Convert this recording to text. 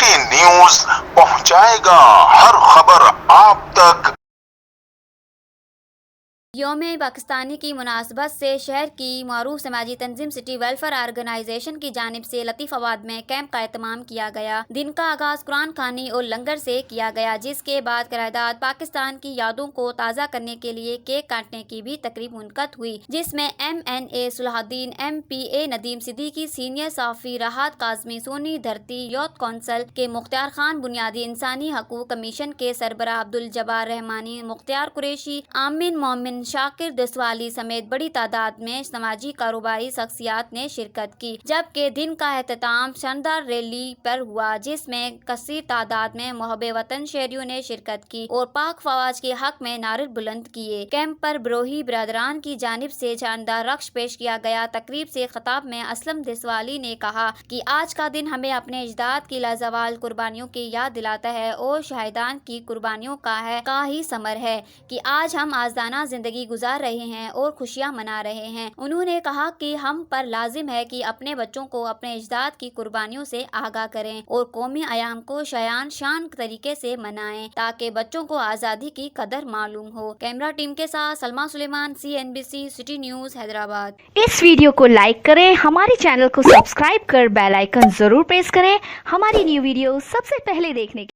City news पहुंचाएगा हर खबर आप तक। यौम पाकिस्तानी की मुनासबत से शहर की मरूफ समाजी तंजीम सिटी वेलफेयर ऑर्गेनाइजेशन की जानिब से लतीफ़ाबाद में कैंप का एहतमाम किया गया। दिन का आगाज़ कुरान खानी और लंगर से किया गया, जिसके बाद करारदाद पाकिस्तान की यादों को ताज़ा करने के लिए केक काटने की भी तकरीब मुनक़द हुई, जिसमें MNA Salahuddin, MPA Nadeem Siddiqui, senior सहाफ़ी राहत काज़मी, सोनी धरती यूथ कौंसिल के मुख्तार खान, बुनियादी इंसानी हकूक़ कमीशन के सरबराह अब्दुल जब्बार रहमानी, मुख्तार कुरैशी, आमिन मोमिन, शाकिर दसवाली समेत बड़ी तादाद में समाजी कारोबारी शख्सियात ने शिरकत की। जबकि दिन का एहतमाम शानदार रैली पर हुआ, जिसमें कसीर तादाद में मुहब्बे वतन शहरियों ने शिरकत की और पाक फौज के हक में नारे बुलंद किए। कैंप पर बरोही बिरादरान की जानिब से शानदार रक्श पेश किया गया। तकरीब से खिताब में असलम दसवाली ने कहा कि आज का दिन हमें अपने अजदाद की लाजवाल कुर्बानियों की याद दिलाता है और शहीदान की कुर्बानियों का ही समर है कि आज हम आज़ादाना जिंदगी गुजार रहे हैं और खुशियां मना रहे हैं। उन्होंने कहा कि हम पर लाजिम है कि अपने बच्चों को अपने अजदाद की कुर्बानियों से आगाह करें और कौमी आयाम को शान तरीके से मनाएं, ताकि बच्चों को आज़ादी की कदर मालूम हो। कैमरा टीम के साथ Salma Suleman, CNBC city news Hyderabad. इस वीडियो को लाइक करें, हमारे चैनल को सब्सक्राइब कर बेल आइकन जरूर प्रेस करें हमारी न्यू वीडियो सबसे पहले देखने के